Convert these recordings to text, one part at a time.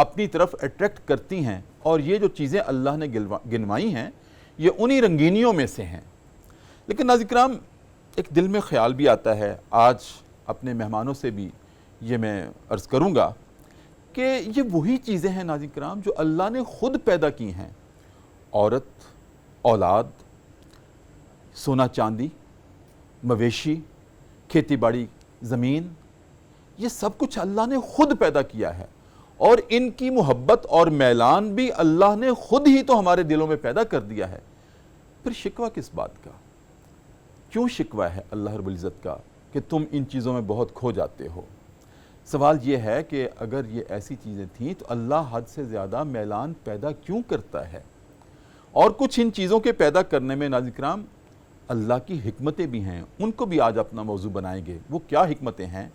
اپنی طرف اٹریکٹ کرتی ہیں، اور یہ جو چیزیں اللہ نے گنوائی ہیں یہ انہی رنگینیوں میں سے ہیں۔ لیکن ناظرین کرام، ایک دل میں خیال بھی آتا ہے، آج اپنے مہمانوں سے بھی یہ میں عرض کروں گا کہ یہ وہی چیزیں ہیں ناظرین کرام جو اللہ نے خود پیدا کی ہیں۔ عورت، اولاد، سونا چاندی، مویشی، کھیتی باڑی، زمین، یہ سب کچھ اللہ نے خود پیدا کیا ہے، اور ان کی محبت اور میلان بھی اللہ نے خود ہی تو ہمارے دلوں میں پیدا کر دیا ہے۔ پھر شکوہ کس بات کا؟ کیوں شکوہ ہے اللہ رب العزت کا کہ تم ان چیزوں میں بہت کھو جاتے ہو؟ سوال یہ ہے کہ اگر یہ ایسی چیزیں تھیں تو اللہ حد سے زیادہ میلان پیدا کیوں کرتا ہے؟ اور کچھ ان چیزوں کے پیدا کرنے میں ناظرین کرام اللہ کی حکمتیں بھی ہیں، ان کو بھی آج اپنا موضوع بنائیں گے۔ وہ کیا حکمتیں ہیں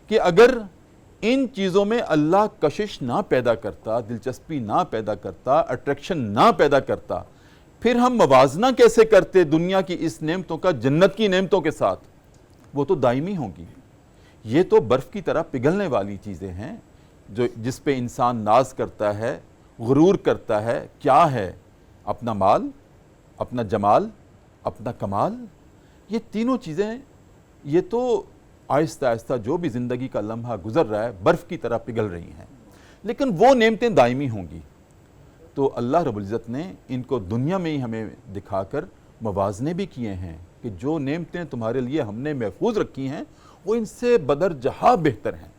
کہ اگر ان چیزوں میں اللہ کشش نہ پیدا کرتا، دلچسپی نہ پیدا کرتا، اٹریکشن نہ پیدا کرتا، پھر ہم موازنہ کیسے کرتے دنیا کی اس نعمتوں کا جنت کی نعمتوں کے ساتھ؟ وہ تو دائمی ہوں گی۔ یہ تو برف کی طرح پگھلنے والی چیزیں ہیں جس پہ انسان ناز کرتا ہے، غرور کرتا ہے۔ کیا ہے؟ اپنا مال، اپنا جمال، اپنا کمال۔ یہ تینوں چیزیں یہ تو آہستہ آہستہ جو بھی زندگی کا لمحہ گزر رہا ہے برف کی طرح پگھل رہی ہیں، لیکن وہ نعمتیں دائمی ہوں گی۔ تو اللہ رب العزت نے ان کو دنیا میں ہی ہمیں دکھا کر موازنے بھی کیے ہیں کہ جو نعمتیں تمہارے لیے ہم نے محفوظ رکھی ہیں وہ ان سے بدر جہاں بہتر ہیں۔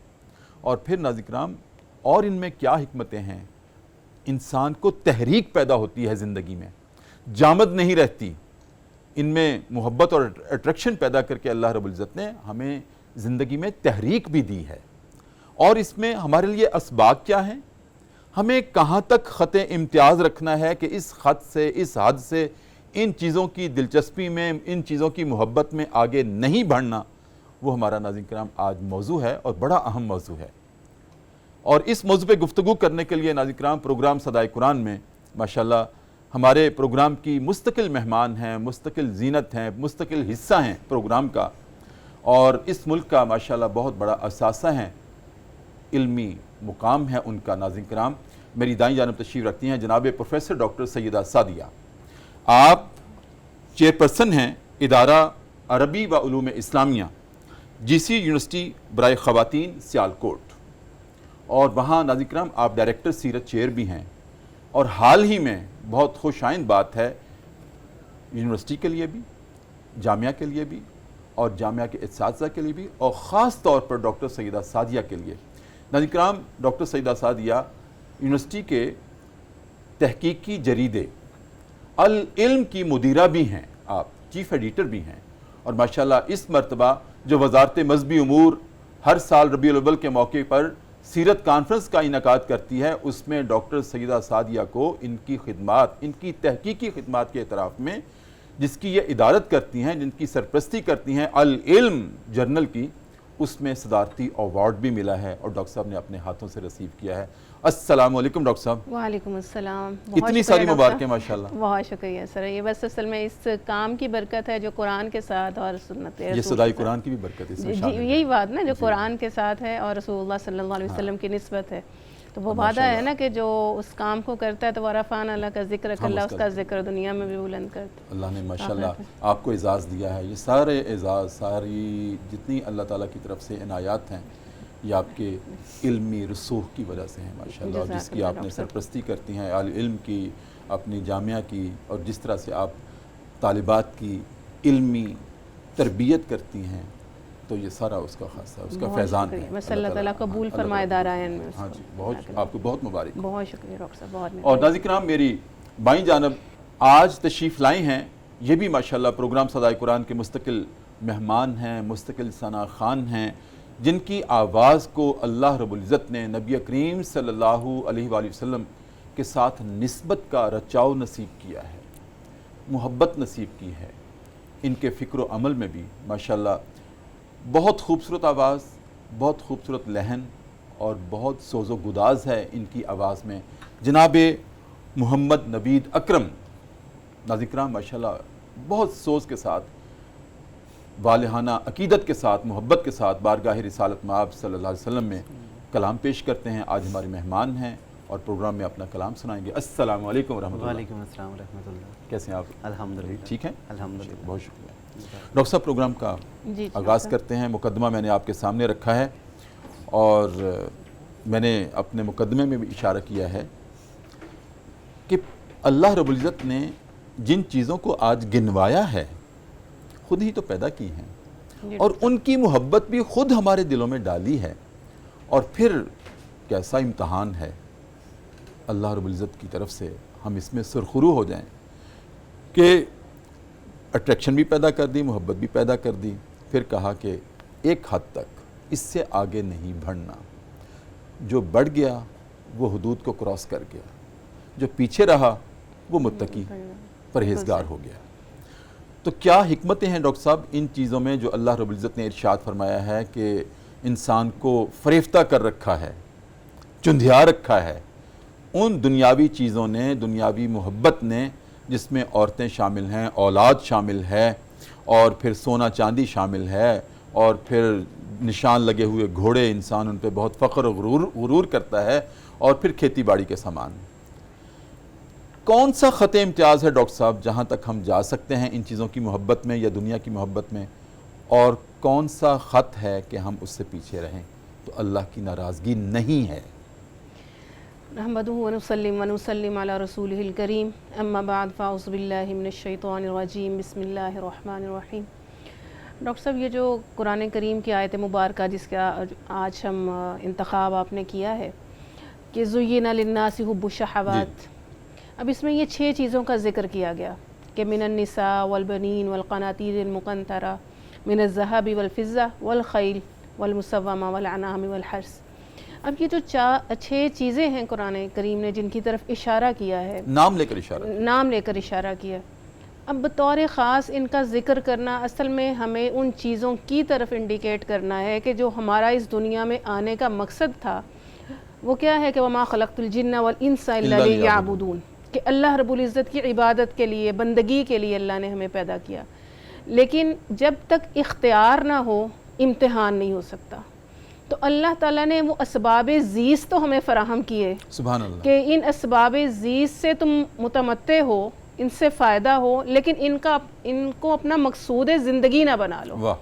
اور پھر ناظرین کرام، اور ان میں کیا حکمتیں ہیں؟ انسان کو تحریک پیدا ہوتی ہے زندگی میں، جامد نہیں رہتی۔ ان میں محبت اور اٹریکشن پیدا کر کے اللہ رب العزت نے ہمیں زندگی میں تحریک بھی دی ہے۔ اور اس میں ہمارے لیے اسباق کیا ہیں؟ ہمیں کہاں تک خط امتیاز رکھنا ہے کہ اس خط سے، اس حد سے ان چیزوں کی دلچسپی میں، ان چیزوں کی محبت میں آگے نہیں بڑھنا، وہ ہمارا ناظرین کرام آج موضوع ہے، اور بڑا اہم موضوع ہے۔ اور اس موضوع پہ گفتگو کرنے کے لیے ناظرین کرام پروگرام صدائے قرآن میں ماشاءاللہ ہمارے پروگرام کی مستقل مہمان ہیں، مستقل زینت ہیں، مستقل حصہ ہیں پروگرام کا، اور اس ملک کا ماشاءاللہ بہت بڑا اثاثہ ہیں، علمی مقام ہے ان کا۔ ناظرین کرام، میری دائیں جانب تشریف رکھتی ہیں جناب پروفیسر ڈاکٹر سیدہ سعدیہ۔ آپ چیئرپرسن ہیں ادارہ عربی و علوم اسلامیہ، جی سی یونیورسٹی برائے خواتین سیالکوٹ، اور وہاں ناظرین کرام آپ ڈائریکٹر سیرت چیئر بھی ہیں۔ اور حال ہی میں بہت خوش آئند بات ہے یونیورسٹی کے لیے بھی، جامعہ کے لیے بھی، اور جامعہ کے اساتذہ کے لیے بھی، اور خاص طور پر ڈاکٹر سیدہ سعدیہ کے لیے۔ ناظرین کرام، ڈاکٹر سیدہ سعدیہ یونیورسٹی کے تحقیقی جریدے العلم کی مدیرہ بھی ہیں، آپ چیف ایڈیٹر بھی ہیں، اور ماشاءاللہ اس مرتبہ جو وزارت مذہبی امور ہر سال ربیع الاول کے موقع پر سیرت کانفرنس کا انعقاد کرتی ہے، اس میں ڈاکٹر سیدہ سعدیہ کو ان کی خدمات، ان کی تحقیقی خدمات کے اعتراف میں، جس کی یہ ادارت کرتی ہیں، جن کی سرپرستی کرتی ہیں، العلم جرنل کی، اس میں صدارتی ایوارڈ بھی ملا ہے، اور ڈاکٹر صاحب نے اپنے ہاتھوں سے ریسیو کیا ہے۔ السلام علیکم ڈاکٹر صاحب۔ وعلیکم السلام۔ اتنی ساری مبارکیں ماشاءاللہ۔ بہت شکریہ سر، یہ بس اصل میں اس کام کی برکت ہے جو قرآن کے ساتھ اور سنت رسول، یہ صدائے قرآن کی بھی برکت ہے اس میں شامل ہے۔ یہی بات نا، جو قرآن کے ساتھ ہے اور رسول اللہ صلی اللہ علیہ وسلم کی نسبت ہے، تو وہ وعدہ ہے نا کہ جو اس کام کو کرتا ہے تو ورفعنا اللہ کا ذکر، اللہ اس کا ذکر دنیا میں بھی بلند کرتا ہے۔ اللہ نے ماشاءاللہ آپ کو اعزاز دیا ہے۔ یہ سارے اعزاز، ساری جتنی اللہ تعالیٰ کی طرف سے عنایات ہیں، یہ آپ کے علمی رسوخ کی وجہ سے ہیں ماشاءاللہ، اور جس کی آپ نے سرپرستی کرتی ہیں، علم کی، اپنی جامعہ کی، اور جس طرح سے آپ طالبات کی علمی تربیت کرتی ہیں، تو یہ سارا اس کا خاصہ، اس کا فیضان ہے۔ بس اللہ تعالیٰ قبول فرمائے دارائن میں۔ ہاں جی، بہت آپ کو بہت مبارک۔ بہت شکریہ ڈاکٹر صاحب، بہت۔ اور ناظرین کرام، میری بائیں جانب آج تشریف لائی ہیں، یہ بھی ماشاءاللہ پروگرام صدائے قرآن کے مستقل مہمان ہیں، مستقل ثنا خوان ہیں، جن کی آواز کو اللہ رب العزت نے نبی کریم صلی اللہ علیہ وآلہ وسلم کے ساتھ نسبت کا رچاؤ نصیب کیا ہے، محبت نصیب کی ہے۔ ان کے فکر و عمل میں بھی ماشاءاللہ بہت خوبصورت آواز، بہت خوبصورت لہن، اور بہت سوز و گداز ہے ان کی آواز میں۔ جناب محمد نوید اکرم، ناظرین کرام ماشاءاللہ بہت سوز کے ساتھ، والہانہ عقیدت کے ساتھ، محبت کے ساتھ بارگاہ رسالت مآب صلی اللہ علیہ وسلم میں کلام پیش کرتے ہیں. آج ہمارے مہمان ہیں اور پروگرام میں اپنا کلام سنائیں گے. السلام علیکم ورحمۃ اللہ. وعلیکم السلام ورحمۃ اللہ. کیسے ہیں آپ؟ الحمدللہ. ٹھیک ہیں؟ الحمدللہ. بہت شکریہ. ڈاکٹر صاحب پروگرام کا آغاز کرتے ہیں. مقدمہ میں نے آپ کے سامنے رکھا ہے اور میں نے اپنے مقدمے میں بھی اشارہ کیا ہے کہ اللہ رب العزت نے جن چیزوں کو آج گنوایا ہے خود ہی تو پیدا کی ہیں اور ان کی محبت بھی خود ہمارے دلوں میں ڈالی ہے. اور پھر کیسا امتحان ہے اللہ رب العزت کی طرف سے ہم اس میں سرخرو ہو جائیں کہ اٹریکشن بھی پیدا کر دی, محبت بھی پیدا کر دی. پھر کہا کہ ایک حد تک اس سے آگے نہیں بڑھنا. جو بڑھ گیا وہ حدود کو کراس کر گیا, جو پیچھے رہا وہ متقی پرہیزگار ہو گیا. تو کیا حکمتیں ہیں ڈاکٹر صاحب ان چیزوں میں جو اللہ رب العزت نے ارشاد فرمایا ہے کہ انسان کو فریفتہ کر رکھا ہے, چندھیا رکھا ہے ان دنیاوی چیزوں نے, دنیاوی محبت نے, جس میں عورتیں شامل ہیں, اولاد شامل ہے, اور پھر سونا چاندی شامل ہے, اور پھر نشان لگے ہوئے گھوڑے, انسان ان پہ بہت فخر و غرور کرتا ہے, اور پھر کھیتی باڑی کے سامان. کون سا خط امتیاز ہے ڈاکٹر صاحب جہاں تک ہم جا سکتے ہیں ان چیزوں کی محبت میں یا دنیا کی محبت میں, اور کون سا خط ہے کہ ہم اس سے پیچھے رہیں تو اللہ کی ناراضگی نہیں ہے؟ نحمدہ ونسلم علی رسولہ الکریم. اما بعد فاعوذ باللہ من الشیطان الرجیم. بسم اللہ الرحمن الرحیم. ڈاکٹر صاحب یہ جو قرآن کریم کی آیت مبارکہ جس کا آج ہم انتخاب آپ نے کیا ہے کہ زُیِّنَ لِلنَّاسِ حُبُّ الشَّہَوَاتِ, اب اس میں یہ 6 چیزوں کا ذکر کیا گیا کہ من النساء والبنین والقناطیر المقنطرہ من الذهب والفضة والخیل والمسومہ والانعام والحرث. اب یہ جو 6 چیزیں ہیں قرآن کریم نے جن کی طرف اشارہ کیا ہے, نام لے کر اشارہ کیا, اب بطور خاص ان کا ذکر کرنا اصل میں ہمیں ان چیزوں کی طرف انڈیکیٹ کرنا ہے کہ جو ہمارا اس دنیا میں آنے کا مقصد تھا وہ کیا ہے کہ وما خلقت الجن والانس الا لیعبدون, کہ اللہ رب العزت کی عبادت کے لیے, بندگی کے لیے اللہ نے ہمیں پیدا کیا. لیکن جب تک اختیار نہ ہو امتحان نہیں ہو سکتا. تو اللہ تعالیٰ نے وہ اسباب زیست تو ہمیں فراہم کیے, سبحان اللہ, کہ ان اسباب زیست سے تم متمتع ہو, ان سے فائدہ ہو, لیکن ان کو اپنا مقصود زندگی نہ بنا لو. واہ.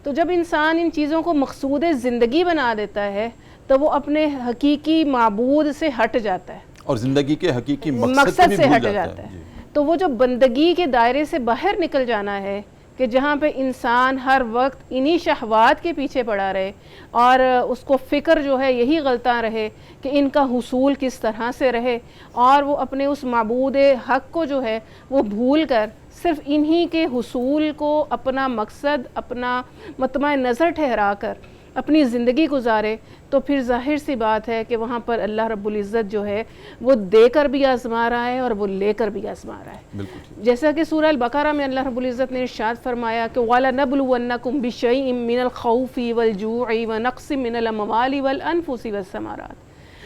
تو جب انسان ان چیزوں کو مقصود زندگی بنا دیتا ہے تو وہ اپنے حقیقی معبود سے ہٹ جاتا ہے اور زندگی کے حقیقی مقصد سے ہٹ جاتا ہے. تو وہ جو بندگی کے دائرے سے باہر نکل جانا ہے کہ جہاں پہ انسان ہر وقت انہی شہوات کے پیچھے پڑا رہے اور اس کو فکر جو ہے یہی غلطاں رہے کہ ان کا حصول کس طرح سے رہے, اور وہ اپنے اس معبود حق کو جو ہے وہ بھول کر صرف انہی کے حصول کو اپنا مقصد, اپنا مطمع نظر ٹھہرا کر اپنی زندگی گزارے, تو پھر ظاہر سی بات ہے کہ وہاں پر اللہ رب العزت جو ہے وہ دے کر بھی آزما رہا ہے اور وہ لے کر بھی آزما رہا ہے. جیسا کہ سورہ البقرہ میں اللہ رب العزت نے ارشاد فرمایا کہ وَلَنَبْلُوَنَّكُمْ بِشَيْءٍ مِّنَ الْخَوْفِ وَالْجُوعِ وَنَقْصٍ مِّنَ الْأَمْوَالِ وَالْأَنفُسِ وَالثَّمَرَاتِ.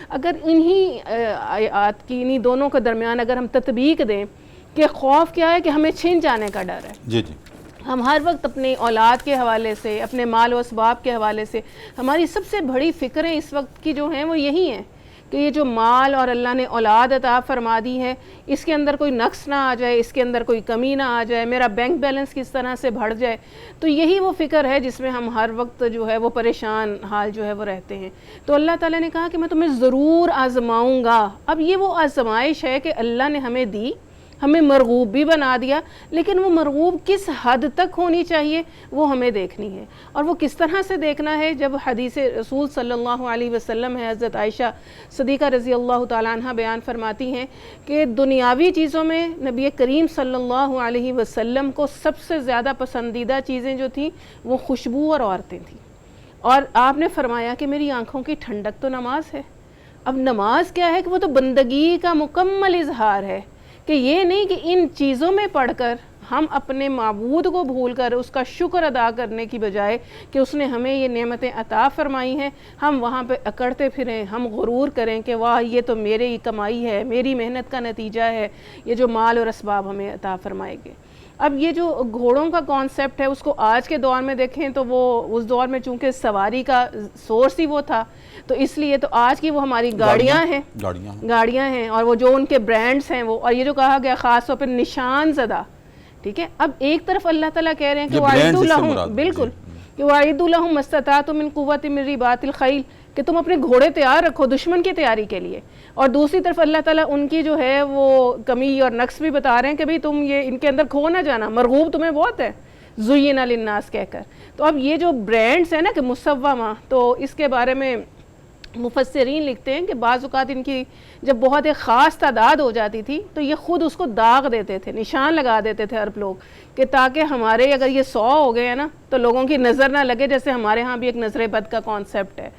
اگر انہی آیات کی انہی دونوں کے درمیان اگر ہم تطبیق دیں کہ خوف کیا ہے کہ ہمیں چھن جانے کا ڈر ہے. جی جی. ہم ہر وقت اپنی اولاد کے حوالے سے, اپنے مال و اسباب کے حوالے سے, ہماری سب سے بڑی فکریں اس وقت کی جو ہیں وہ یہی ہیں کہ یہ جو مال اور اللہ نے اولاد عطا فرما دی ہے اس کے اندر کوئی نقص نہ آ جائے, اس کے اندر کوئی کمی نہ آ جائے, میرا بینک بیلنس کس طرح سے بڑھ جائے. تو یہی وہ فکر ہے جس میں ہم ہر وقت جو ہے وہ پریشان حال جو ہے وہ رہتے ہیں. تو اللہ تعالیٰ نے کہا کہ میں تمہیں ضرور آزماؤں گا. اب یہ وہ آزمائش ہے کہ اللہ نے ہمیں دی, ہمیں مرغوب بھی بنا دیا, لیکن وہ مرغوب کس حد تک ہونی چاہیے وہ ہمیں دیکھنی ہے. اور وہ کس طرح سے دیکھنا ہے, جب حدیث رسول صلی اللہ علیہ وسلم ہے, حضرت عائشہ صدیقہ رضی اللہ تعالیٰ عنہ بیان فرماتی ہیں کہ دنیاوی چیزوں میں نبی کریم صلی اللہ علیہ وسلم کو سب سے زیادہ پسندیدہ چیزیں جو تھیں وہ خوشبو اور عورتیں تھیں. اور آپ نے فرمایا کہ میری آنکھوں کی ٹھنڈک تو نماز ہے. اب نماز کیا ہے کہ وہ تو بندگی کا مکمل اظہار ہے, کہ یہ نہیں کہ ان چیزوں میں پڑھ کر ہم اپنے معبود کو بھول کر اس کا شکر ادا کرنے کی بجائے کہ اس نے ہمیں یہ نعمتیں عطا فرمائی ہیں ہم وہاں پہ اکڑتے پھریں, ہم غرور کریں کہ واہ یہ تو میری کمائی ہے, میری محنت کا نتیجہ ہے یہ جو مال اور اسباب ہمیں عطا فرمائے گے. اب یہ جو گھوڑوں کا کانسیپٹ ہے اس کو آج کے دور میں دیکھیں تو وہ اس دور میں چونکہ سواری کا سورس ہی وہ تھا، تو اس لیے تو آج کی وہ ہماری گاڑیاں ہیں اور وہ جو ان کے برانڈز ہیں وہ، اور یہ جو کہا گیا خاص طور پہ نشان زدہ، ٹھیک ہے. اب ایک طرف اللہ تعالیٰ کہہ رہے ہیں کہ وَأَعِدُّوا لَهُم، بالکل کہ وَأَعِدُّوا لَهُم مَا اسْتَطَعْتُم مِّن قُوَّةٍ مِّن رِّبَاطِ الْخَيْلِ، کہ تم اپنے گھوڑے تیار رکھو دشمن کی تیاری کے لیے. اور دوسری طرف اللہ تعالیٰ ان کی جو ہے وہ کمی اور نقص بھی بتا رہے ہیں کہ بھئی تم یہ ان کے اندر کھو نہ جانا، مرغوب تمہیں بہت ہے زُيِّنَ لِلنَّاسِ کہہ کر. تو اب یہ جو برانڈز ہیں نا کہ مسومہ، تو اس کے بارے میں مفسرین لکھتے ہیں کہ بعض اوقات ان کی جب بہت ایک خاص تعداد ہو جاتی تھی تو یہ خود اس کو داغ دیتے تھے، نشان لگا دیتے تھے عرب لوگ، کہ تاکہ ہمارے اگر یہ 100 ہو گئے ہیں نا تو لوگوں کی نظر نہ لگے، جیسے ہمارے ہاں بھی ایک نظر بد کا کانسیپٹ ہے.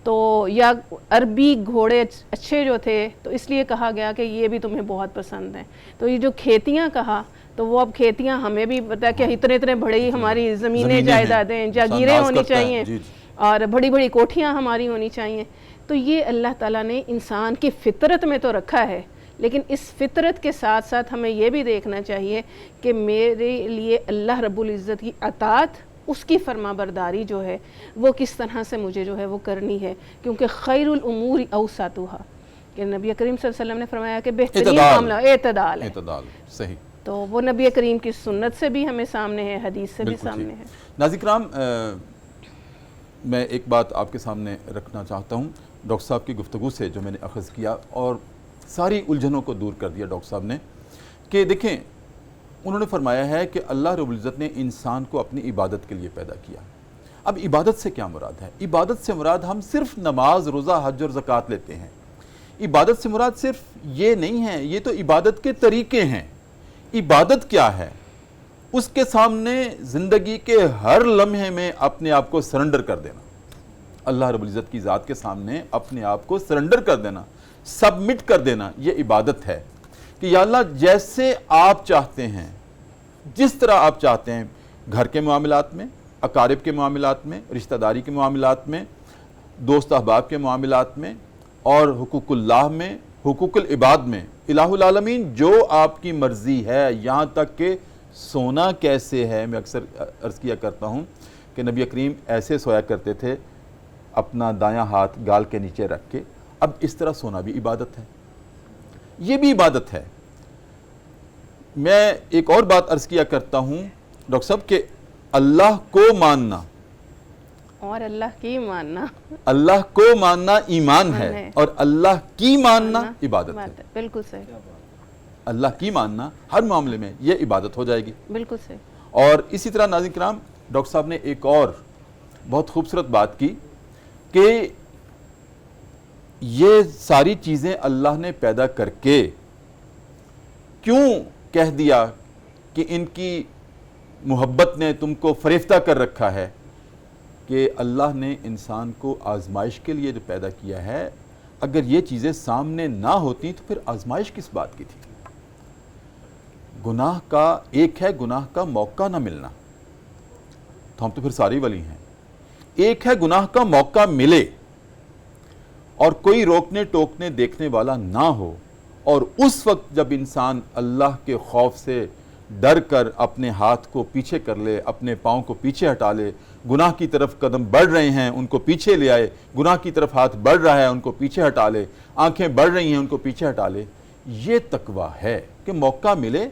تو یا عربی گھوڑے اچھے جو تھے تو اس لیے کہا گیا کہ یہ بھی تمہیں بہت پسند ہیں. تو یہ جو کھیتیاں کہا تو وہ اب کھیتیاں ہمیں بھی پتہ کہ اتنے بڑی ہماری زمینیں جائیدادیں جاگیریں ہونی چاہیے اور بڑی بڑی کوٹھیاں ہماری ہونی چاہیے. تو یہ اللہ تعالیٰ نے انسان کی فطرت میں تو رکھا ہے، لیکن اس فطرت کے ساتھ ساتھ ہمیں یہ بھی دیکھنا چاہیے کہ میرے لیے اللہ رب العزت کی اطاعت، اس کی فرما برداری جو ہے وہ کس طرح سے مجھے جو ہے وہ کرنی ہے، کیونکہ خیر الامور اوسطھا، کہ نبی کریم صلی اللہ علیہ وسلم نے فرمایا کہ بہترین معاملہ اعتدال ہے. صحیح. تو وہ نبی کریم کی سنت سے بھی ہمیں سامنے ہے، حدیث سے بھی سامنے ہے. ناظرین کرام، میں ایک بات آپ کے سامنے رکھنا چاہتا ہوں. ڈاکٹر صاحب کی گفتگو سے جو میں نے اخذ کیا اور ساری الجھنوں کو دور کر دیا ڈاکٹر صاحب نے، کہ دیکھیں انہوں نے فرمایا ہے کہ اللہ رب العزت نے انسان کو اپنی عبادت کے لیے پیدا کیا. اب عبادت سے کیا مراد ہے؟ عبادت سے مراد ہم صرف نماز، روزہ، حج اور زکوٰۃ لیتے ہیں. عبادت سے مراد صرف یہ نہیں ہے، یہ تو عبادت کے طریقے ہیں. عبادت کیا ہے؟ اس کے سامنے زندگی کے ہر لمحے میں اپنے آپ کو سرنڈر کر دینا. اللہ رب العزت کی ذات کے سامنے اپنے آپ کو سرنڈر کر دینا، سبمٹ کر دینا، یہ عبادت ہے. کہ یا اللہ جیسے آپ چاہتے ہیں، جس طرح آپ چاہتے ہیں، گھر کے معاملات میں، اقارب کے معاملات میں، رشتہ داری کے معاملات میں، دوست احباب کے معاملات میں، اور حقوق اللہ میں، حقوق العباد میں، الہ العالمین جو آپ کی مرضی ہے. یہاں تک کہ سونا کیسے ہے، میں اکثر عرض کیا کرتا ہوں کہ نبی کریم ایسے سویا کرتے تھے اپنا دایاں ہاتھ گال کے نیچے رکھ کے. اب اس طرح سونا بھی عبادت ہے، یہ بھی عبادت ہے. میں ایک اور بات عرض کیا کرتا ہوں ڈاکٹر صاحب کہ اللہ کو ماننا اور اللہ کی ماننا، اللہ کو ماننا ایمان ہے اور اللہ کی ماننا عبادت ہے. بالکل صحیح. اللہ کی ماننا ہر معاملے میں یہ عبادت ہو جائے گی. بالکل صحیح. اور اسی طرح ناظرین کرام، ڈاکٹر صاحب نے ایک اور بہت خوبصورت بات کی کہ یہ ساری چیزیں اللہ نے پیدا کر کے کیوں کہہ دیا کہ ان کی محبت نے تم کو فریفتہ کر رکھا ہے؟ کہ اللہ نے انسان کو آزمائش کے لیے جو پیدا کیا ہے، اگر یہ چیزیں سامنے نہ ہوتی تو پھر آزمائش کس بات کی تھی؟ گناہ کا ایک ہے گناہ کا موقع نہ ملنا، تو ہم تو پھر ساری ولی ہیں. ایک ہے گناہ کا موقع ملے اور کوئی روکنے ٹوکنے دیکھنے والا نہ ہو، اور اس وقت جب انسان اللہ کے خوف سے ڈر کر اپنے ہاتھ کو پیچھے کر لے، اپنے پاؤں کو پیچھے ہٹا لے، گناہ کی طرف قدم بڑھ رہے ہیں ان کو پیچھے لے آئے، گناہ کی طرف ہاتھ بڑھ رہا ہے ان کو پیچھے ہٹا لے، آنکھیں بڑھ رہی ہیں ان کو پیچھے ہٹا لے. یہ تقویٰ ہے کہ موقع ملے.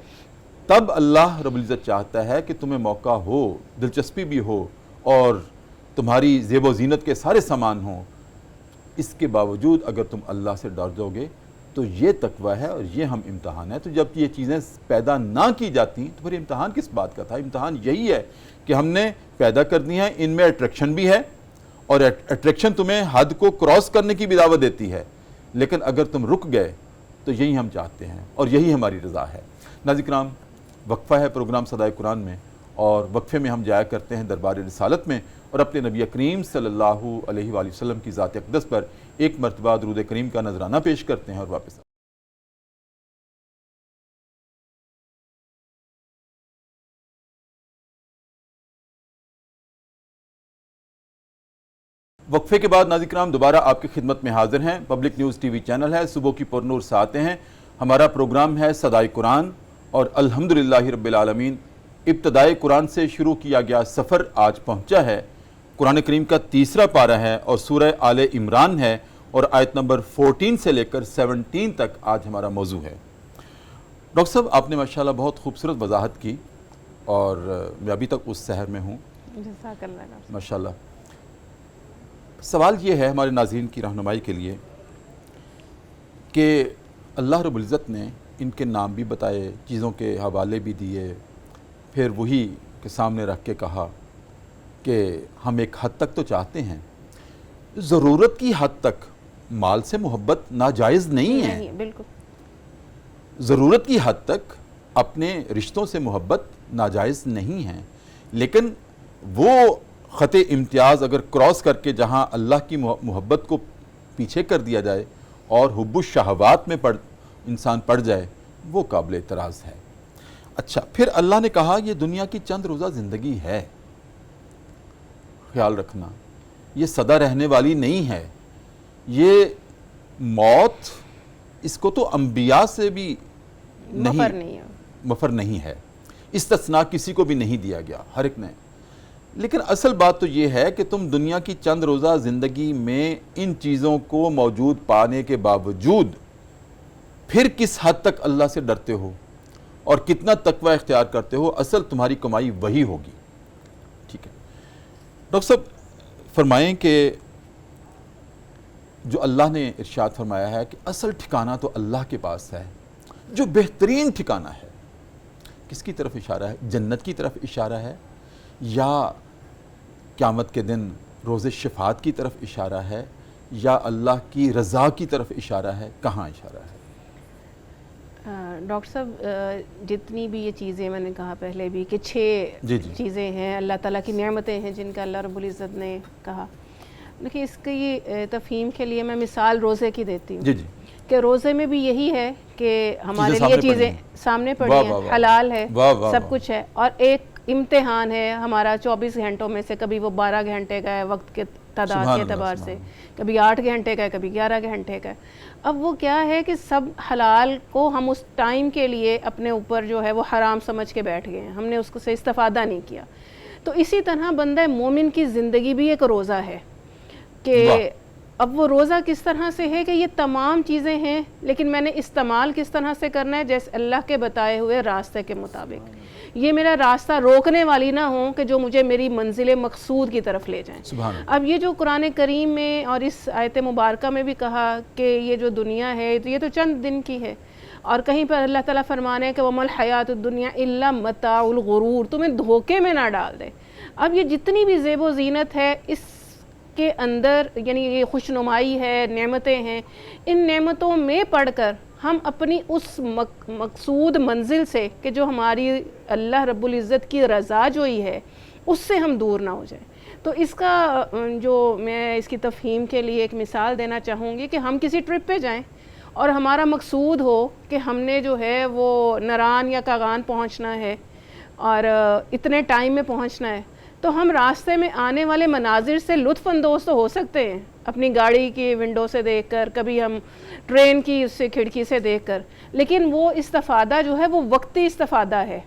تب اللہ رب العزت چاہتا ہے کہ تمہیں موقع ہو، دلچسپی بھی ہو اور تمہاری زیب و زینت کے سارے سامان ہوں. اس کے باوجود اگر تم اللہ سے ڈر جاؤ گے تو یہ تقویٰ ہے اور یہ ہم امتحان ہے. تو جب یہ چیزیں پیدا نہ کی جاتی تو پھر امتحان کس بات کا تھا؟ امتحان یہی ہے کہ ہم نے پیدا کر دی ہیں، ان میں اٹریکشن بھی ہے اور اٹریکشن تمہیں حد کو کراس کرنے کی بھی دعوت دیتی ہے، لیکن اگر تم رک گئے تو یہی ہم چاہتے ہیں اور یہی ہماری رضا ہے. ناظرین کرام، وقفہ ہے پروگرام صدائے قرآن میں، اور وقفے میں ہم جایا کرتے ہیں دربار رسالت میں اور اپنے نبی کریم صلی اللہ علیہ وآلہ وسلم کی ذات اقدس پر ایک مرتبہ درود کریم کا نذرانہ پیش کرتے ہیں اور واپس وقفے کے بعد ناظرین کرام دوبارہ آپ کی خدمت میں حاضر ہیں. Public news T V channel ہے، صبح کی پرنور سے آتے ہیں. ہمارا پروگرام ہے صدائے قرآن اور الحمدللہ رب العالمین ابتدائے قرآن سے شروع کیا گیا سفر آج پہنچا ہے۔ قرآن کریم کا تیسرا پارہ ہے اور سورہ آل عمران ہے، اور آیت نمبر 14 سے لے کر 17 تک آج ہمارا موضوع ہے۔ ڈاکٹر صاحب، آپ نے ماشاءاللہ بہت خوبصورت وضاحت کی، اور میں ابھی تک اس سحر میں ہوں جزاک اللہ ماشاءاللہ۔ سوال یہ ہے ہمارے ناظرین کی رہنمائی کے لیے کہ اللہ رب العزت نے ان کے نام بھی بتائے، چیزوں کے حوالے بھی دیے، پھر وہی کے سامنے رکھ کے کہا کہ ہم ایک حد تک تو چاہتے ہیں، ضرورت کی حد تک مال سے محبت ناجائز نہیں ہے، بالکل ضرورت کی حد تک اپنے رشتوں سے محبت ناجائز نہیں ہے، لیکن وہ خط امتیاز اگر کراس کر کے جہاں اللہ کی محبت کو پیچھے کر دیا جائے اور حب الشہوات میں انسان پڑ جائے، وہ قابل اعتراض ہے۔ اچھا، پھر اللہ نے کہا یہ دنیا کی چند روزہ زندگی ہے، خیال رکھنا یہ سدا رہنے والی نہیں ہے، یہ موت اس کو تو انبیاء سے بھی مفر نہیں ہے، استثناء کسی کو بھی نہیں دیا گیا، ہر ایک نے۔ لیکن اصل بات تو یہ ہے کہ تم دنیا کی چند روزہ زندگی میں ان چیزوں کو موجود پانے کے باوجود پھر کس حد تک اللہ سے ڈرتے ہو اور کتنا تقوی اختیار کرتے ہو، اصل تمہاری کمائی وہی ہوگی۔ ٹھیک ہے ڈاکٹر صاحب، فرمائیں کہ جو اللہ نے ارشاد فرمایا ہے کہ اصل ٹھکانہ تو اللہ کے پاس ہے، جو بہترین ٹھکانہ ہے، کس کی طرف اشارہ ہے؟ جنت کی طرف اشارہ ہے، یا قیامت کے دن روز شفاعت کی طرف اشارہ ہے، یا اللہ کی رضا کی طرف اشارہ ہے؟ کہاں اشارہ ہے؟ ڈاکٹر صاحب، جتنی بھی یہ چیزیں میں نے کہا پہلے بھی کہ 6 چیزیں ہیں اللہ تعالیٰ کی نعمتیں ہیں جن کا اللہ رب العزت نے کہا۔ دیکھیے، اس کی تفہیم کے لیے میں مثال روزے کی دیتی ہوں کہ روزے میں بھی یہی ہے کہ ہمارے لیے چیزیں سامنے پڑی ہیں، حلال ہے، سب کچھ ہے، اور ایک امتحان ہے ہمارا 24 گھنٹوں میں سے، کبھی وہ 12 گھنٹے کا ہے وقت کے تعداد کے اعتبار سے، کبھی 8 گھنٹے کا ہے، کبھی 11 گھنٹے کا ہے۔ اب وہ کیا ہے کہ سب حلال کو ہم اس ٹائم کے لیے اپنے اوپر جو ہے وہ حرام سمجھ کے بیٹھ گئے ہیں، ہم نے اس کو سے استفادہ نہیں کیا۔ تو اسی طرح بندہ مومن کی زندگی بھی ایک روزہ ہے کہ اب وہ روزہ کس طرح سے ہے کہ یہ تمام چیزیں ہیں، لیکن میں نے استعمال کس طرح سے کرنا ہے؟ جیسے اللہ کے بتائے ہوئے راستے کے مطابق، یہ میرا راستہ روکنے والی نہ ہوں کہ جو مجھے میری منزل مقصود کی طرف لے جائیں۔ اب یہ جو قرآن کریم میں اور اس آیت مبارکہ میں بھی کہا کہ یہ جو دنیا ہے تو یہ تو چند دن کی ہے، اور کہیں پر اللہ تعالیٰ فرمانے ہیں کہ وَمَا الْحَيَاةُ الدُّنْيَا إِلَّا مَتَاعُ الْغُرُورِ، تمہیں دھوکے میں نہ ڈال دے۔ اب یہ جتنی بھی زیب و زینت ہے اس کے اندر، یعنی یہ خوشنمائی ہے، نعمتیں ہیں، ان نعمتوں میں پڑھ کر ہم اپنی اس مقصود منزل سے کہ جو ہماری اللہ رب العزت کی رضا جوئی ہے اس سے ہم دور نہ ہو جائیں۔ تو اس کا جو میں اس کی تفہیم کے لیے ایک مثال دینا چاہوں گی کہ ہم کسی ٹرپ پہ جائیں اور ہمارا مقصود ہو کہ ہم نے جو ہے وہ نران یا کاغان پہنچنا ہے اور اتنے ٹائم میں پہنچنا ہے، تو ہم راستے میں آنے والے مناظر سے لطف اندوز تو ہو سکتے ہیں، اپنی گاڑی کی ونڈو سے دیکھ کر، کبھی ہم ٹرین کی اس سے کھڑکی سے دیکھ کر، لیکن وہ استفادہ جو ہے وہ وقتی استفادہ ہے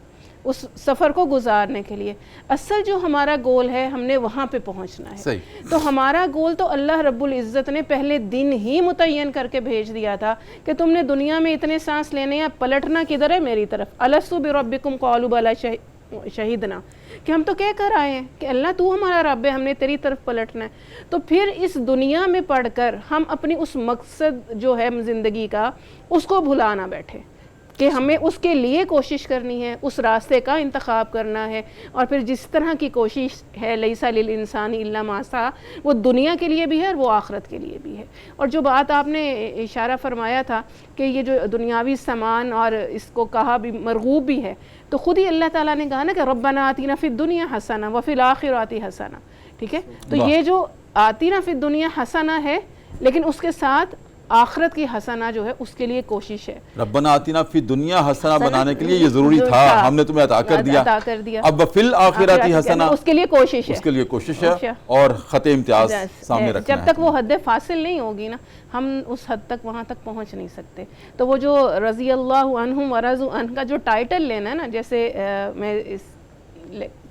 اس سفر کو گزارنے کے لیے۔ اصل جو ہمارا گول ہے ہم نے وہاں پہ پہنچنا ہے۔ تو ہمارا گول تو اللہ رب العزت نے پہلے دن ہی متعین کر کے بھیج دیا تھا کہ تم نے دنیا میں اتنے سانس لینے ہیں، پلٹنا کدھر ہے؟ میری طرف۔ الستُ بربکم قالوا بلی شہیدنا، کہ ہم تو کہہ کر آئے ہیں کہ اللہ تو ہمارا رب ہے، ہم نے تیری طرف پلٹنا ہے۔ تو پھر اس دنیا میں پڑھ کر ہم اپنی اس مقصد جو ہے زندگی کا اس کو بھلا نہ بیٹھے کہ ہمیں اس کے لیے کوشش کرنی ہے، اس راستے کا انتخاب کرنا ہے، اور پھر جس طرح کی کوشش ہے لیس للانسان الا ما سعی، وہ دنیا کے لیے بھی ہے اور وہ آخرت کے لیے بھی ہے۔ اور جو بات آپ نے اشارہ فرمایا تھا کہ یہ جو دنیاوی سامان اور اس کو کہا بھی مرغوب بھی ہے، تو خود ہی اللہ تعالیٰ نے کہا نا کہ ربنا آتینا فی الدنیا حسنہ وفی الآخرۃ حسنہ، ٹھیک ہے؟ تو یہ جو آتینا فی الدنیا حسنہ ہے، لیکن اس کے ساتھ آخرت کی حسنہ جو ہے اس کے لیے کوشش ہے۔ ربنا آتینا فی دنیا حسنہ بنانے کے لیے یہ ضروری تھا، ہم نے تمہیں عطا کر دیا، اب وفی الآخرۃ حسنہ، اس کے لیے کوشش ہے، اس کے لیے کوشش ہے اور خط امتیاز سامنے رکھنا ہے۔ جب تک وہ حد فاصل نہیں ہوگی نا، ہم اس حد تک وہاں تک پہنچ نہیں سکتے۔ تو وہ جو رضی اللہ عنہم ورضوا عنہ کا جو ٹائٹل لینا ہے نا، جیسے میں اس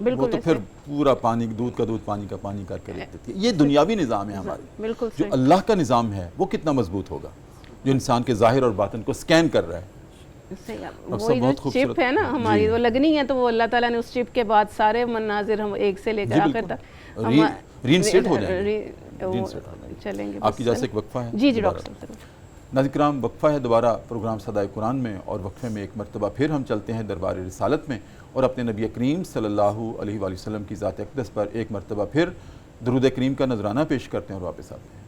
وہ تو پھر پورا پانی دودھ کا دودھ پانی کا پانی کر کے لکھ دیتی ہے. یہ دنیاوی نظام ہے ہمارے. بالکل جو اللہ کا نظام ہے وہ کتنا مضبوط ہوگا جو انسان کے ظاہر اور باطن کو سکین کر رہا ہے. وہی جو چپ ہے نا ہماری وہ لگنی ہے تو وہ اللہ تعالیٰ نے اس چپ کے بعد سارے مناظر ہم ایک سے لے کر آخر تک ری انسٹیٹ ہو جائیں گے. چلیں گے. آپ کی اجازت ایک وقفہ ہے. جی جی ڈاکٹر صاحب. ناظرین کرام وقفہ ہے دوبارہ پروگرام صدائے قرآن میں, اور وقفے میں ایک مرتبہ پھر ہم چلتے ہیں دربار رسالت میں اور اپنے نبی کریم صلی اللہ علیہ وآلہ وسلم کی ذات اقدس پر ایک مرتبہ پھر درود کریم کا نذرانہ پیش کرتے ہیں اور واپس آتے ہیں.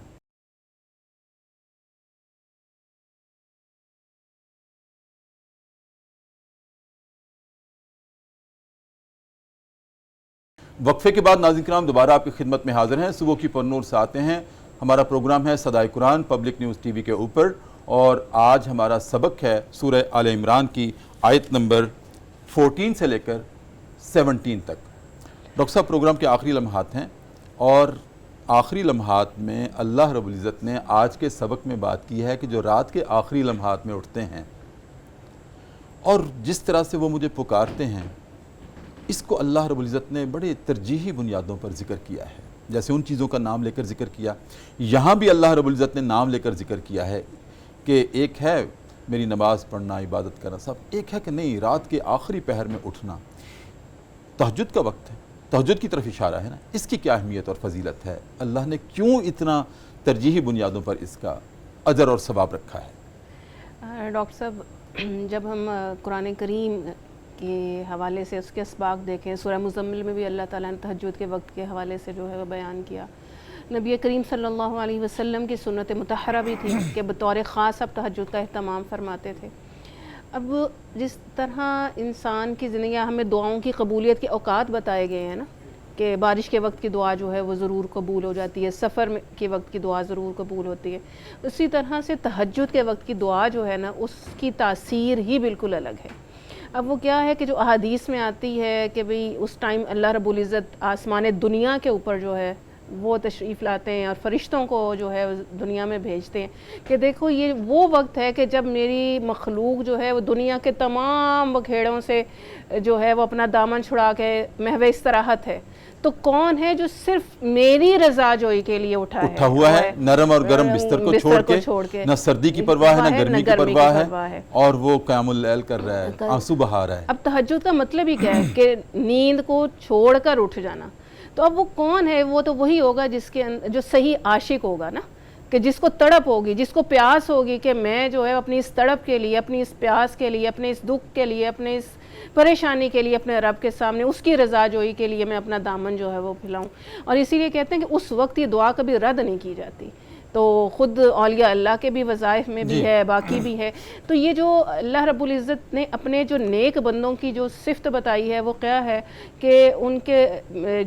وقفے کے بعد ناظرین کرام دوبارہ آپ کی خدمت میں حاضر ہیں. صبح کی پرنور سے آتے ہیں. ہمارا پروگرام ہے صدائے قرآن پبلک نیوز ٹی وی کے اوپر, اور آج ہمارا سبق ہے سورہ آل عمران کی آیت نمبر 14 سے لے کر 17 تک. ڈاکٹر صاحب پروگرام کے آخری لمحات ہیں, اور آخری لمحات میں اللہ رب العزت نے آج کے سبق میں بات کی ہے کہ جو رات کے آخری لمحات میں اٹھتے ہیں اور جس طرح سے وہ مجھے پکارتے ہیں, اس کو اللہ رب العزت نے بڑے ترجیحی بنیادوں پر ذکر کیا ہے. جیسے ان چیزوں کا نام لے کر ذکر کیا, یہاں بھی اللہ رب العزت نے نام لے کر ذکر کیا ہے کہ ایک ہے میری نماز پڑھنا, عبادت کرنا سب, ایک ہے کہ نہیں رات کے آخری پہر میں اٹھنا, تہجد کا وقت ہے, تہجد کی طرف اشارہ ہے نا. اس کی کیا اہمیت اور فضیلت ہے, اللہ نے کیوں اتنا ترجیحی بنیادوں پر اس کا اجر اور ثواب رکھا ہے؟ ڈاکٹر صاحب جب ہم قرآن کریم کے حوالے سے اس کے اسباق دیکھیں, سورہ مزمل میں بھی اللہ تعالیٰ نے تہجد کے وقت کے حوالے سے جو ہے وہ بیان کیا. نبی کریم صلی اللہ علیہ وسلم کی سنت مطہرہ بھی تھی کہ بطور خاص اب تہجد کا اہتمام فرماتے تھے. اب جس طرح انسان کی زندگی ہمیں دعاؤں کی قبولیت کے اوقات بتائے گئے ہیں نا, کہ بارش کے وقت کی دعا جو ہے وہ ضرور قبول ہو جاتی ہے, سفر کے وقت کی دعا ضرور قبول ہوتی ہے, اسی طرح سے تہجد کے وقت کی دعا جو ہے نا اس کی تاثیر ہی بالکل الگ ہے. اب وہ کیا ہے کہ جو احادیث میں آتی ہے کہ بھئی اس ٹائم اللہ رب العزت آسمان دنیا کے اوپر جو ہے وہ تشریف لاتے ہیں اور فرشتوں کو جو ہے دنیا میں بھیجتے ہیں کہ دیکھو یہ وہ وقت ہے کہ جب میری مخلوق جو ہے وہ دنیا کے تمام بکھیڑوں سے جو ہے وہ اپنا دامن چھڑا کے محو استراحت ہے, تو کون ہے جو صرف میری رضا جوئی کے لیے اٹھا ہوا ہے, نرم اور گرم بستر کو چھوڑ کے, نہ سردی کی پرواہ ہے نہ گرمی کی پرواہ ہے, اور وہ قیام اللیل کر رہا ہے, آنسو بہا رہا ہے. اب تہجد کا مطلب ہی کیا ہے کہ نیند کو چھوڑ کر اٹھ جانا. تو اب وہ کون ہے, وہ تو وہی ہوگا جس کے جو صحیح عاشق ہوگا نا, کہ جس کو تڑپ ہوگی, جس کو پیاس ہوگی کہ میں جو ہے اپنی اس تڑپ کے لیے, اپنی اس پیاس کے لیے, اپنے اس دکھ کے لیے, اپنے اس پریشانی کے لیے اپنے رب کے سامنے اس کی رضا جوئی کے لیے میں اپنا دامن جو ہے وہ پھیلاؤں. اور اسی لیے کہتے ہیں کہ اس وقت یہ دعا کبھی رد نہیں کی جاتی. تو خود اولیاء اللہ کے بھی وظائف میں بھی ہے, باقی بھی ہے. تو یہ جو اللہ رب العزت نے اپنے جو نیک بندوں کی جو صفت بتائی ہے وہ کیا ہے کہ ان کے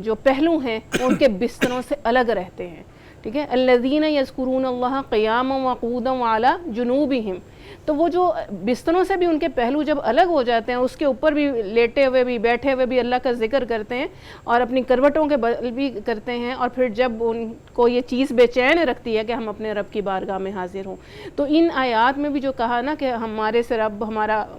جو پہلو ہیں ان کے بستروں سے الگ رہتے ہیں. ٹھیک ہے, الذین یذکرون اللہ قیاما وقعودا وعلی جنوبہم. تو وہ جو بستروں سے بھی ان کے پہلو جب الگ ہو جاتے ہیں, اس کے اوپر بھی لیٹے ہوئے بھی بیٹھے ہوئے بھی اللہ کا ذکر کرتے ہیں اور اپنی کروٹوں کے بل بھی کرتے ہیں, اور پھر جب ان کو یہ چیز بے چین رکھتی ہے کہ ہم اپنے رب کی بارگاہ میں حاضر ہوں, تو ان آیات میں بھی جو کہا نا کہ ہمارے سے رب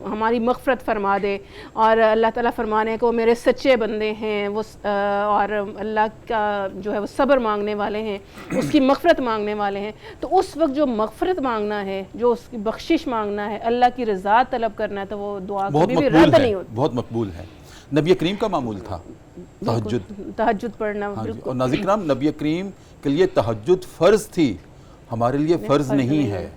ہماری مغفرت فرما دے, اور اللہ تعالیٰ فرمانے کہ وہ میرے سچے بندے ہیں, وہ اور اللہ کا جو ہے وہ صبر مانگنے والے ہیں, اس کی مغفرت مانگنے والے ہیں. تو اس وقت جو مغفرت مانگنا ہے, جو اس کی بخشش مانگنا ہے, اللہ کی رضا طلب کرنا ہے, تو وہ دعا کبھی بھی رد نہیں ہوتی. بہت مقبول ہے. نبی کریم کا معمول تھا تہجد پڑھنا. اور ناظرین کرام نبی کریم کے لیے تہجد فرض تھی, ہمارے لیے فرض نہیں ہے.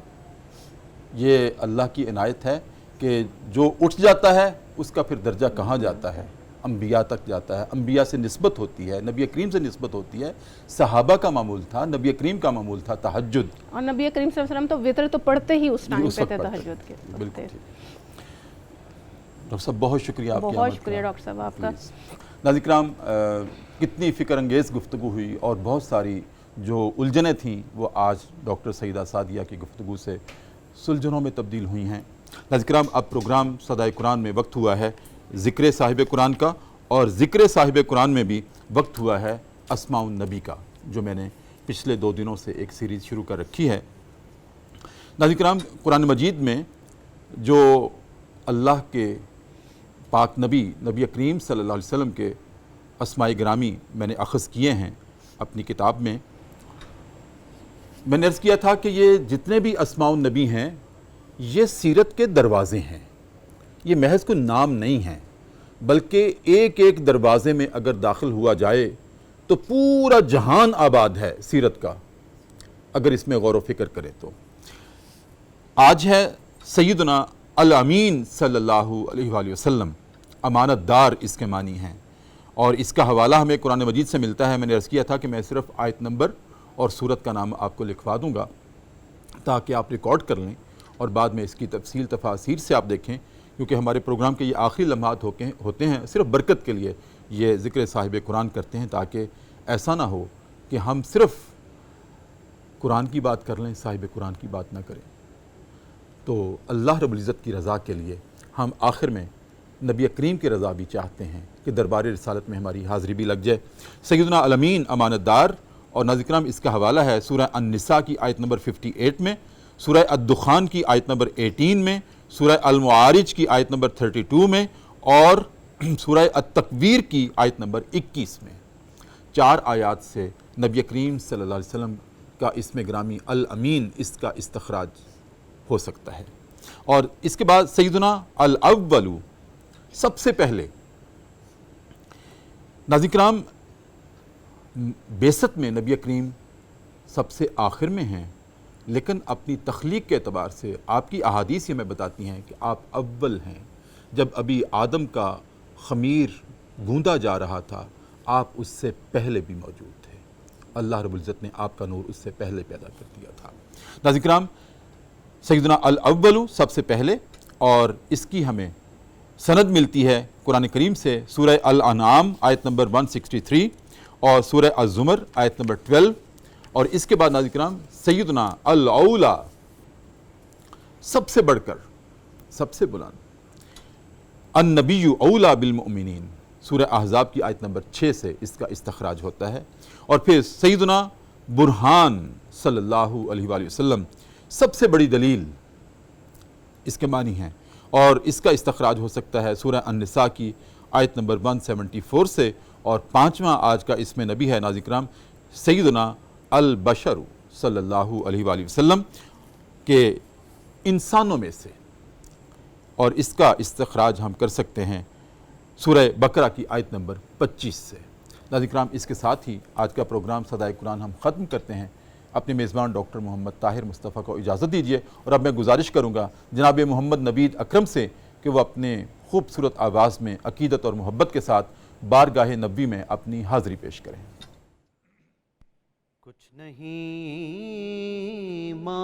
یہ اللہ کی عنایت ہے کہ جو اٹھ جاتا ہے اس کا پھر درجہ کہاں جاتا ہے, انبیاء تک جاتا ہے, انبیاء سے نسبت ہوتی ہے, نبی کریم سے نسبت ہوتی ہے. صحابہ کا معمول تھا, نبی کریم کا معمول تھا تہجد. اور نبی کریم صلی اللہ علیہ وسلم تو وتر تو پڑھتے ہی اس ٹائم پہ تھے تہجد کے. بالکل. ڈاکٹر صاحب بہت شکریہ آپ کی. بہت شکریہ ڈاکٹر صاحب آپ کا. ناظرین کرام کتنی فکر انگیز گفتگو ہوئی, اور بہت ساری جو الجھنیں تھیں وہ آج ڈاکٹر سعیدہ سعدیہ کی گفتگو سے سلجھنوں میں تبدیل ہوئی ہیں. ناظرین کرام اب پروگرام صدائے قرآن میں وقت ہوا ہے ذکر صاحب قرآن کا, اور ذکر صاحب قرآن میں بھی وقت ہوا ہے اسماء النبی کا, جو میں نے پچھلے 2 دنوں سے ایک سیریز شروع کر رکھی ہے. ناظرین کرام قرآن مجید میں جو اللہ کے پاک نبی کریم صلی اللہ علیہ وسلم کے اسماء گرامی میں نے اخذ کیے ہیں اپنی کتاب میں نے عرض کیا تھا کہ یہ جتنے بھی اسماء النبی ہیں یہ سیرت کے دروازے ہیں، یہ محض کوئی نام نہیں ہیں، بلکہ ایک ایک دروازے میں اگر داخل ہوا جائے تو پورا جہان آباد ہے سیرت کا، اگر اس میں غور و فکر کرے تو۔ آج ہے سیدنا الامین صلی اللہ علیہ وآلہ وسلم، امانت دار اس کے معنی ہیں، اور اس کا حوالہ ہمیں قرآن مجید سے ملتا ہے۔ میں نے عرض کیا تھا کہ میں صرف آیت نمبر اور سورت کا نام آپ کو لکھوا دوں گا تاکہ آپ ریکارڈ کر لیں اور بعد میں اس کی تفصیل تفاسیر سے آپ دیکھیں، کیونکہ ہمارے پروگرام کے یہ آخری لمحات ہوتے ہیں، صرف برکت کے لیے یہ ذکر صاحب قرآن کرتے ہیں، تاکہ ایسا نہ ہو کہ ہم صرف قرآن کی بات کر لیں، صاحب قرآن کی بات نہ کریں۔ تو اللہ رب العزت کی رضا کے لیے ہم آخر میں نبی کریم کی رضا بھی چاہتے ہیں کہ دربار رسالت میں ہماری حاضری بھی لگ جائے۔ سیدنا الامین امانت دار، اور ناظرین کرام اس کا حوالہ ہے سورہ النساء کی آیت نمبر 58 میں، سورہ الدخان کی آیت نمبر 18 میں، سورہ المعارج کی آیت نمبر 32 میں، اور سورہ التکویر کی آیت نمبر 21 میں۔ 4 آیات سے نبی کریم صلی اللہ علیہ وسلم کا اسم گرامی الامین اس کا استخراج ہو سکتا ہے۔ اور اس کے بعد سیدنا الاول، سب سے پہلے ناظرین کرام بعثت میں نبی کریم سب سے آخر میں ہیں، لیکن اپنی تخلیق کے اعتبار سے آپ کی احادیث یہ ہمیں بتاتی ہیں کہ آپ اول ہیں۔ جب ابھی آدم کا خمیر گوندا جا رہا تھا آپ اس سے پہلے بھی موجود تھے، اللہ رب العزت نے آپ کا نور اس سے پہلے پیدا کر دیا تھا۔ ناظرین کرام سیدنا الاول سب سے پہلے، اور اس کی ہمیں سند ملتی ہے قرآن کریم سے سورہ الانعام آیت نمبر 163 اور سورہ الزمر آیت نمبر 12، اور اس کے بعد ناظرین کرام سیدنا الاولا، سب سے بڑھ کر سب سے بلند، النبی اولا بالمؤمنین، سورہ احزاب کی آیت نمبر 6 سے اس کا استخراج ہوتا ہے۔ اور پھر سیدنا برہان صلی اللہ علیہ وآلہ وسلم، سب سے بڑی دلیل اس کے معنی ہیں، اور اس کا استخراج ہو سکتا ہے سورہ النساء کی آیت نمبر 174 سے۔ اور 5واں آج کا اسم نبی ہے ناظرین کرام سیدنا البشر صلی اللہ علیہ وآلہ وسلم کہ انسانوں میں سے، اور اس کا استخراج ہم کر سکتے ہیں سورہ بقرہ کی آیت نمبر 25 سے۔ ناظرین کرام اس کے ساتھ ہی آج کا پروگرام صدائے قرآن ہم ختم کرتے ہیں۔ اپنے میزبان ڈاکٹر محمد طاہر مصطفیٰ کو اجازت دیجیے، اور اب میں گزارش کروں گا جناب محمد نوید اکرم سے کہ وہ اپنے خوبصورت آواز میں عقیدت اور محبت کے ساتھ بارگاہ نبوی میں اپنی حاضری پیش کریں۔ کچھ نہیں مانگتا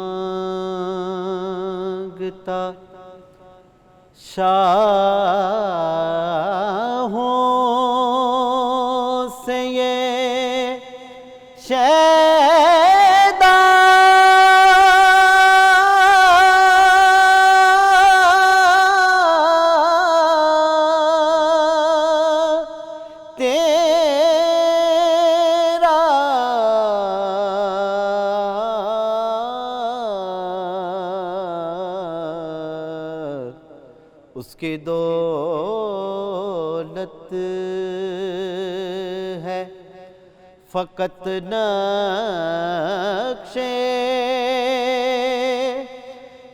شاہوں سے یہ شیدا، تیرا اس کی دولت ہے فقط نقش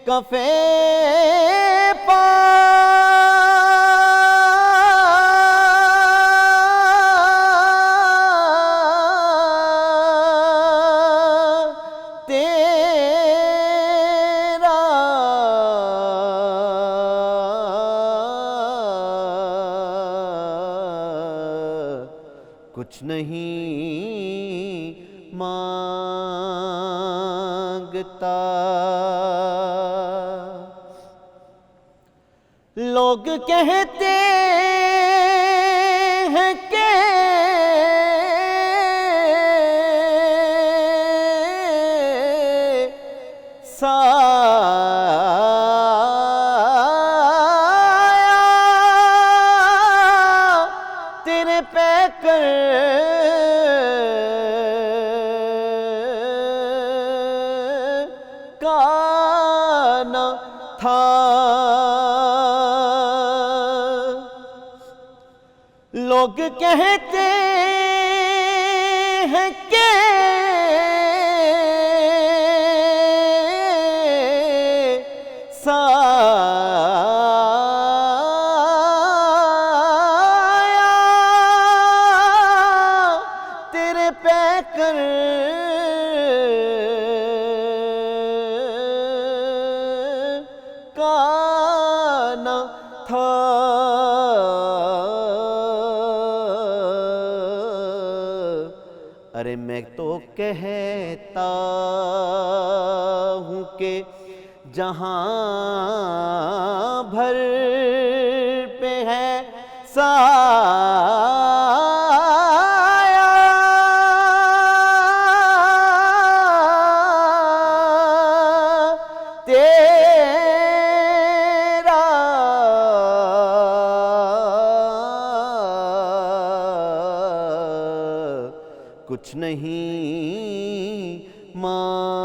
کفے پا، تیرا کچھ نہیں مانگتا۔ لوگ کہتے ہیں کہ سایہ تیرے پہ کر کانا تھا۔ لوگ لوگ کہتے ہیں کہ سایہ تیرے پیکر کا نہ تھا، ارے میں تو کہتا ہوں کہ جہاں بھر پہ ہے سایہ تیرا کچھ نہیں مانگتا،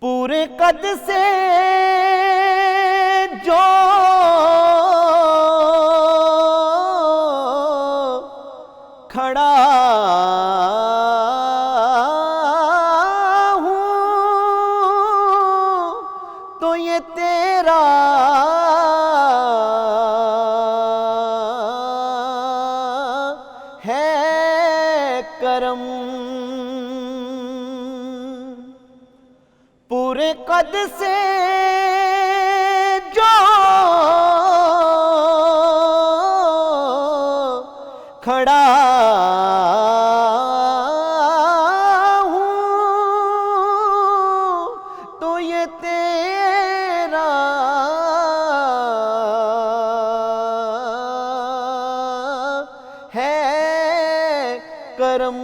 پورے قد سے جو کھڑا ہوں تو یہ تیرا ہے کرم، پورے قد سے جو کھڑا ہوں تو یہ تیرا ہے کرم،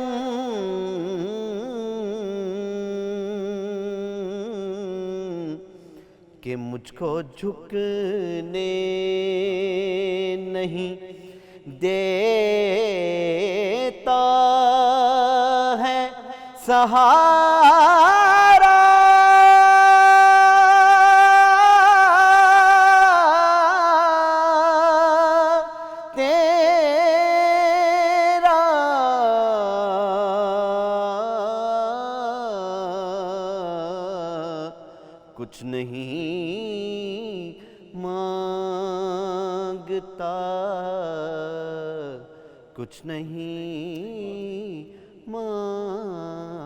کہ مجھ کو جھکنے نہیں دیتا ہے سہارا، تیرا کچھ نہیں مانگتا، کچھ نہیں مانگتا۔